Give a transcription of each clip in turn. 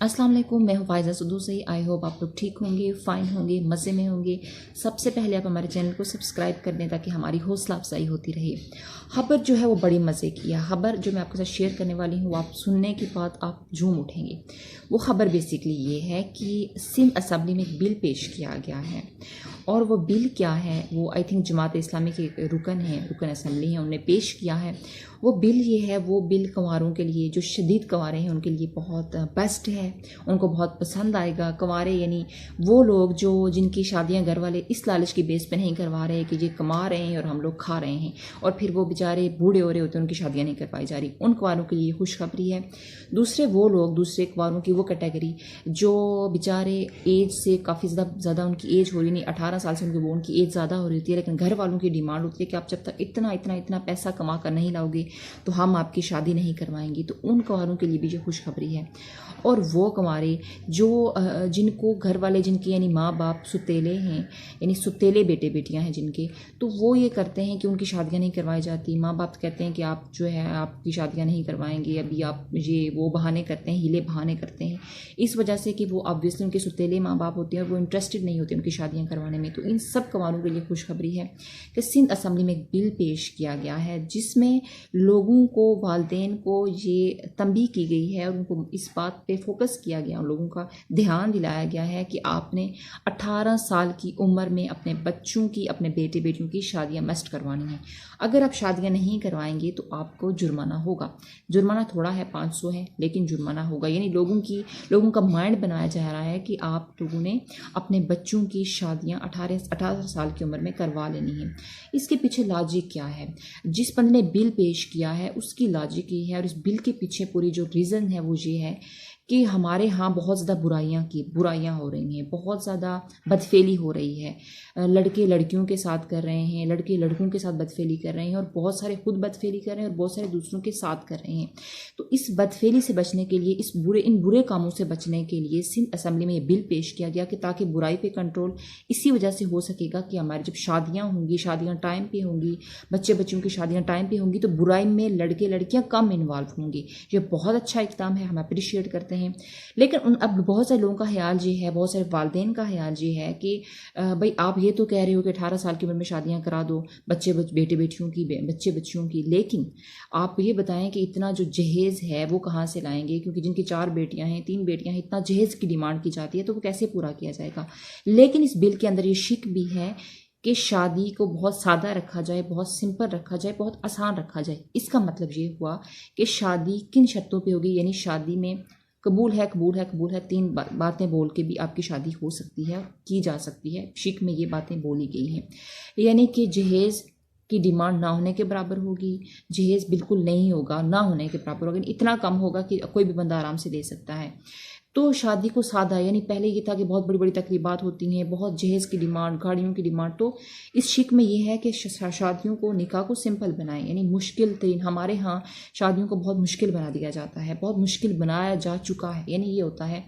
अस्सलाम वालेकुम, मैं हूँ फ़ायज़ा सदूसी। आई होप आप लोग ठीक होंगे, फ़ाइन होंगे, मज़े में होंगे। सबसे पहले आप हमारे चैनल को सब्सक्राइब कर दें ताकि हमारी हौसला अफजाई होती रहे। खबर जो है वो बड़ी मज़े की है। खबर जो मैं आपके साथ शेयर करने वाली हूँ, आप सुनने के बाद आप झूम उठेंगे। वो खबर बेसिकली ये है कि सिंध असम्बली में एक बिल पेश किया गया है, और वो बिल क्या है, वो आई थिंक जमात इस्लामी के रुकन हैं, रुकन असम्बली हैं, उन्होंने पेश किया है। वो बिल ये है, वो बिल कंवारों के लिए, जो शदीद कंवारे हैं उनके लिए बहुत बेस्ट है, उनको बहुत पसंद आएगा। कंवारे यानी वो लोग जो जिनकी शादियां घर वाले इस लालच की बेस पे नहीं करवा रहे कि ये कमा रहे हैं और हम लोग खा रहे हैं, और फिर वो बेचारे बूढ़े हो रहे होते हैं, उनकी शादियां नहीं करवाई जा रही, उन कंवारों के लिए खुशखबरी है। दूसरे वो लोग, दूसरे कंवारों की वो कैटेगरी जो बेचारे एज से काफ़ी ज़्यादा उनकी एज हो रही नहीं, 18 साल से उनकी एज ज़्यादा हो रही होती है, लेकिन घर वालों की डिमांड होती है कि आप जब तक इतना इतना इतना पैसा कमा कर नहीं लाओगे तो हम आपकी शादी नहीं करवाएंगे। तो उन कंवारों के लिए भी जो खुशखबरी है। और वो कंवारे जो जिनको घर वाले, जिनके यानी माँ बाप सुतेले हैं, यानी सुतेले बेटे बेटियां हैं जिनके, तो वो ये करते हैं कि उनकी शादियां नहीं करवाई जाती। माँ बाप कहते हैं कि आप जो है आपकी शादियां नहीं करवाएंगे, अभी आप ये वो बहाने करते हैं, हीले बहाने करते हैं, इस वजह से कि वो ऑब्वियसली उनके सुतेले माँ बाप होते हैं और वो इंटरेस्टेड नहीं होते उनकी शादियाँ करवाने में। तो इन सब कंवारों के लिए खुशखबरी है कि सिंध असम्बली में एक बिल पेश किया गया है जिसमें लोगों को, वालदेन को ये तंबीह की गई है और उनको इस बात पे फोकस किया गया, उन लोगों का ध्यान दिलाया गया है कि आपने 18 साल की उम्र में अपने बच्चों की, अपने बेटे बेटियों की शादियां मस्ट करवानी है। अगर आप शादियां नहीं करवाएंगे तो आपको जुर्माना होगा। जुर्माना थोड़ा है, 500 है, लेकिन जुर्माना होगा। यानी लोगों का माइंड बनाया जा रहा है कि आप लोगों ने अपने बच्चों की शादियां 18 साल की उम्र में करवा लेनी है। इसके पीछे लॉजिक क्या है? जिस बंदे ने बिल पेश किया है उसकी लॉजिक ये है, और इस बिल के पीछे पूरी जो रीज़न है वो ये है कि हमारे यहाँ बहुत ज़्यादा बुराइयाँ हो रही हैं, बहुत ज़्यादा बदफेली हो रही है। लड़के लड़कियों के साथ कर रहे हैं, लड़के लड़कों के साथ बदफेली कर रहे हैं, और बहुत सारे खुद बदफेली कर रहे हैं और बहुत सारे दूसरों के साथ कर रहे हैं। तो इस बदफेली से बचने के लिए, इन बुरे कामों से बचने के लिए सिंध असम्बली में ये बिल पेश किया गया कि ताकि बुराई पे कंट्रोल इसी वजह से हो सकेगा कि हमारी जब शादियाँ होंगी, शादियाँ टाइम पे होंगी, बच्चों की शादियाँ टाइम पे होंगी, तो बुराई में लड़के लड़कियाँ कम इन्वॉल्व होंगी। ये बहुत अच्छा इक़दाम है, हम अप्रिशिएट करते हैं। लेकिन अब बहुत सारे लोगों का ख्याल ये है, बहुत सारे वालदेन का ख्याल ये है कि भाई आप ये तो कह रहे हो कि 18 साल की उम्र में शादियां करा दो बेटे बेटियों की, बच्चे बच्चियों की, लेकिन आप ये बताएं कि इतना जो जहेज़ है वो कहाँ से लाएंगे? क्योंकि जिनकी 4 बेटियां हैं, 3 बेटियां हैं, इतना जहेज़ की डिमांड की जाती है, तो वो कैसे पूरा किया जाएगा? लेकिन इस बिल के अंदर ये शिक भी है कि शादी को बहुत सादा रखा जाए, बहुत सिंपल रखा जाए, बहुत आसान रखा जाए। इसका मतलब ये हुआ कि शादी किन शर्तों पे होगी, यानी शादी में कबूल है, कबूल है, कबूल है, 3 बातें बोल के भी आपकी शादी हो सकती है, की जा सकती है। शिक में ये बातें बोली गई हैं, यानी कि जहेज़ की डिमांड ना होने के बराबर होगी, जहेज़ बिल्कुल नहीं होगा, ना होने के बराबर होगा, इतना कम होगा कि कोई भी बंदा आराम से दे सकता है। तो शादी को सादा, यानी पहले ये था कि बहुत बड़ी बड़ी तकरीबात होती हैं, बहुत जहेज़ की डिमांड, गाड़ियों की डिमांड। तो इस शिक में ये है कि शादियों को, निकाह को सिंपल बनाएं, यानी मुश्किल तरीन, हमारे यहाँ शादियों को बहुत मुश्किल बना दिया जाता है, बहुत मुश्किल बनाया जा चुका है। यानी ये होता है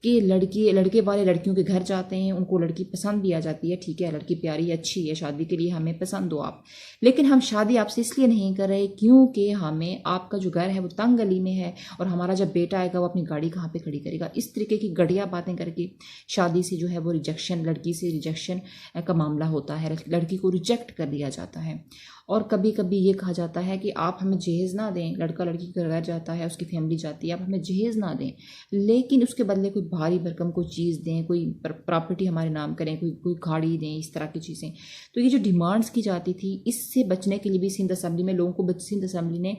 कि लड़के वाले लड़कियों के घर जाते हैं, उनको लड़की पसंद भी आ जाती है, ठीक है, लड़की प्यारी अच्छी है, शादी के लिए हमें पसंद हो आप, लेकिन हम शादी आपसे इसलिए नहीं कर रहे क्योंकि हमें आपका जो घर है वो तंग गली में है, और हमारा जब बेटा आएगा वो अपनी गाड़ी कहाँ पे खड़ी करेगा? इस तरीके की घटिया बातें करके शादी से जो है वो रिजेक्शन, लड़की से रिजेक्शन का मामला होता है, लड़की को रिजेक्ट कर दिया जाता है। और कभी कभी ये कहा जाता है कि आप हमें जहेज़ ना दें, लड़का लड़की के घर जाता है, उसकी फैमिली जाती है, आप हमें जहेज़ ना दें, लेकिन उसके बदले कोई भारी भरकम कोई चीज़ दें, कोई प्रॉपर्टी हमारे नाम करें, कोई गाड़ी दें, इस तरह की चीज़ें। तो ये जो डिमांड्स की जाती थी, इससे बचने के लिए भी सिंध असम्बली में लोगों को, सिंध असम्बली ने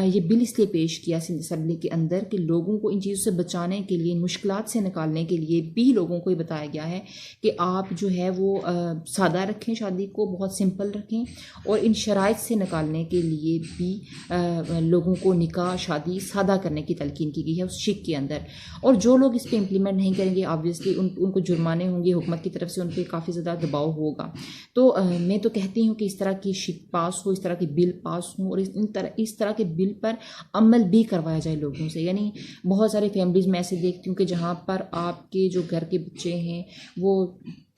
ये बिल इसलिए पेश किया सिंध असम्बली के अंदर कि लोगों को इन चीज़ों से बचाने के लिए, इन मुश्किलात से निकालने के लिए भी लोगों को ये बताया गया है कि आप जो है वो सादा रखें, शादी को बहुत सिंपल रखें, और इन शराइत से निकालने के लिए भी लोगों को निकाह, शादी सादा करने की तलकीन की गई है उस शिक के अंदर। और जो लोग इस पे इम्प्लीमेंट नहीं करेंगे, ऑब्वियसली उनको जुर्माने होंगे, हुकूमत की तरफ से उन पर काफ़ी ज़्यादा दबाव होगा। तो मैं तो कहती हूँ कि इस तरह की शिक पास हो, इस तरह की बिल पास हो, और इस तरह के बिल पर अमल भी करवाया जाए लोगों से। यानी बहुत सारे फैमिलीज़ में ऐसे देखती हूँ कि जहाँ पर आपके जो घर के बच्चे हैं वो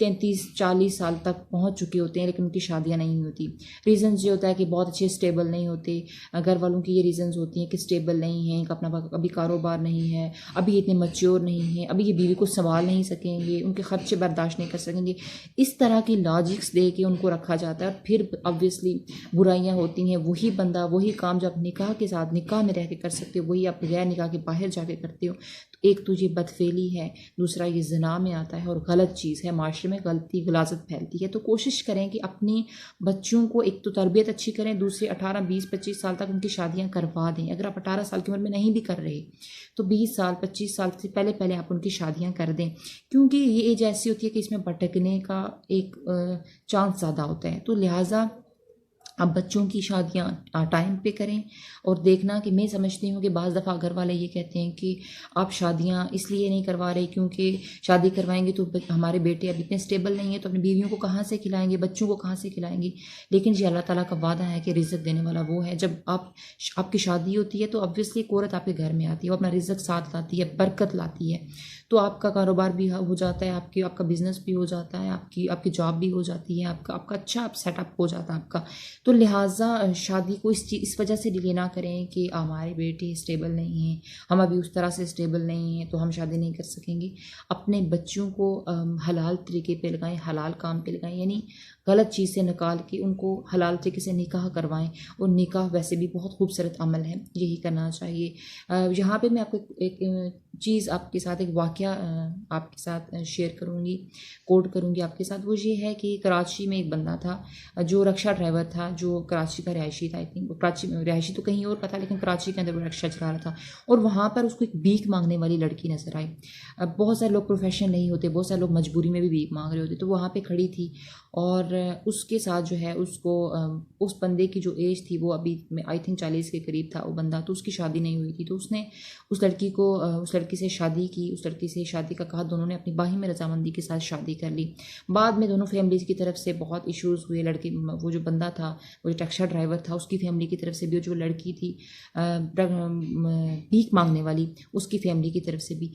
33-40 साल तक पहुंच चुके होते हैं लेकिन उनकी शादियां नहीं होती। रीज़न्स ये होता है कि बहुत अच्छे स्टेबल नहीं होते, घर वालों की ये रीज़न्स होती हैं कि स्टेबल नहीं है, इनका अपना अभी कारोबार नहीं है, अभी इतने मैच्योर नहीं है, अभी ये बीवी को संभाल नहीं सकेंगे, उनके खर्चे बर्दाश्त नहीं कर सकेंगे। इस तरह की लॉजिक्स दे के उनको रखा जाता है और फिर ऑब्वियसली बुराइयाँ होती हैं। वही बंदा वही काम जो आप निकाह के साथ निकाह में रह के कर सकते हो वही आप गैर निकाह के बाहर जाके करते हो। तो एक तो ये बदफेली है, दूसरा ये ज़िना में आता है और गलत चीज़ है, माशरे में गलती गलाजत फैलती है। तो कोशिश करें कि अपनी बच्चों को एक तो तरबियत अच्छी करें, दूसरे 18, 20, 25 साल तक उनकी शादियां करवा दें। अगर आप 18 साल की उम्र में नहीं भी कर रहे तो 20 साल 25 साल से पहले पहले आप उनकी शादियां कर दें, क्योंकि ये एज ऐसी होती है कि इसमें भटकने का एक चांस ज़्यादा होता है। तो लिहाजा अब बच्चों की शादियां टाइम पे करें। और देखना कि मैं समझती हूँ कि बाज़ दफ़ा घर वाले ये कहते हैं कि आप शादियां इसलिए नहीं करवा रहे क्योंकि शादी करवाएंगे तो हमारे बेटे अब इतने स्टेबल नहीं है तो अपनी बीवियों को कहाँ से खिलाएंगे, बच्चों को कहाँ से खिलाएंगे। लेकिन जी अल्लाह ताला का वादा है कि रिज़्क़ देने वाला वो है। जब आपकी शादी होती है तो ऑब्वियसली एक औरत आपके घर में आती है, वो अपना रिज़्क़ साथ लाती है, बरकत लाती है। तो आपका कारोबार भी हो जाता है, आपका बिजनेस भी हो जाता है, आपकी जॉब भी हो जाती है, आपका अच्छा सेटअप हो जाता है आपका। तो लिहाजा शादी को इस वजह से डिले ना करें कि हमारे बेटे स्टेबल नहीं हैं, हम अभी उस तरह से स्टेबल नहीं हैं तो हम शादी नहीं कर सकेंगे। अपने बच्चों को हलाल तरीके पे लगाएं, हलाल काम पे लगाएं, यानी गलत चीज़ से निकाल के उनको हलाल तरीके से निकाह करवाएं। और निकाह वैसे भी बहुत खूबसूरत अमल है, यही करना चाहिए। यहाँ पे मैं आपको एक चीज़ आपके साथ, एक वाक़या आपके साथ शेयर करूँगी, कोट करूँगी आपके साथ। वो ये है कि कराची में एक बंदा था जो रक्षा ड्राइवर था, जो कराची का रिहायशी था। आई थिंक वो कराची में, रिहायशी तो कहीं और का था लेकिन कराची के अंदर वो रक्षा चला रहा था। और वहाँ पर उसको एक भीख मांगने वाली लड़की नज़र आई। अब बहुत सारे लोग प्रोफेशनल नहीं होते, बहुत सारे लोग मजबूरी में भी भीख मांग रहे होते, तो वहाँ पर खड़ी थी और उसके साथ जो है उसको उस बंदे की जो एज थी वो अभी आई थिंक 40 के करीब था वो बंदा, तो उसकी शादी नहीं हुई थी। तो उसने उस लड़की से शादी की, उस लड़की से शादी का कहा, दोनों ने अपनी बाहिम रजामंदी के साथ शादी कर ली। बाद में दोनों फैमिलीज़ की तरफ से बहुत इश्यूज़ हुए। लड़की, वो जो बंदा था, वो जो टैक्सी ड्राइवर था, उसकी फैमिली की तरफ से भी, जो लड़की थी भीख मांगने वाली, उसकी फैमिली की तरफ से भी।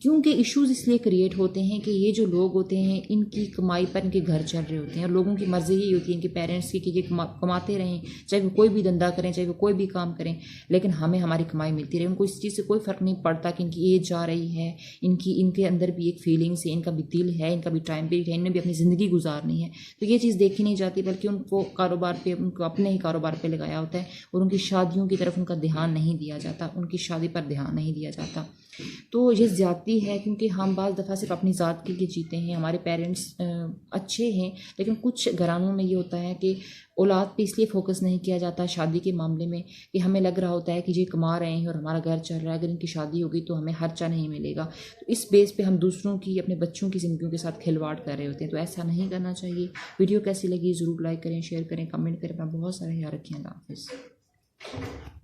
क्योंकि इश्यूज़ इसलिए क्रिएट होते हैं कि ये जो लोग होते हैं इनकी कमाई पर इनके घर चल रहे होते हैं और लोगों की मर्ज़ी यही होती है इनके पेरेंट्स की कि ये कमाते रहें, चाहे वो कोई भी धंधा करें, चाहे वो कोई भी काम करें, लेकिन हमें हमारी कमाई मिलती रहे। उनको इस चीज़ से कोई फ़र्क नहीं पड़ता कि इनकी एज जा रही है, इनके अंदर भी एक फीलिंग्स है, इनका भी दिल है, इनका भी टाइम पीरियड है, इन्हें भी अपनी ज़िंदगी गुजारनी है। तो ये चीज़ देखी नहीं जाती, बल्कि उनको कारोबार पे, उनको अपने ही कारोबार पे लगाया होता है और उनकी शादियों की तरफ उनका ध्यान नहीं दिया जाता, उनकी शादी पर ध्यान नहीं दिया जाता। तो ये ज़्यादती है, क्योंकि हम बाज़ दफ़ा सिर्फ अपनी ज़ात के लिए जीते हैं। हमारे पेरेंट्स अच्छे हैं लेकिन कुछ घरानों में ये होता है कि औलाद पे इसलिए फोकस नहीं किया जाता शादी के मामले में कि हमें लग रहा होता है कि ये कमा रहे हैं और हमारा घर चल रहा है, अगर इनकी शादी होगी तो हमें खर्चा नहीं मिलेगा। तो इस बेस पे हम दूसरों की, अपने बच्चों की ज़िंदगियों के साथ खिलवाड़ कर रहे होते हैं। तो ऐसा नहीं करना चाहिए। वीडियो कैसी लगी ज़रूर लाइक करें, शेयर करें, कमेंट करें। अपना बहुत सारा ख्याल रखें। अल्लाह हाफ़िज़।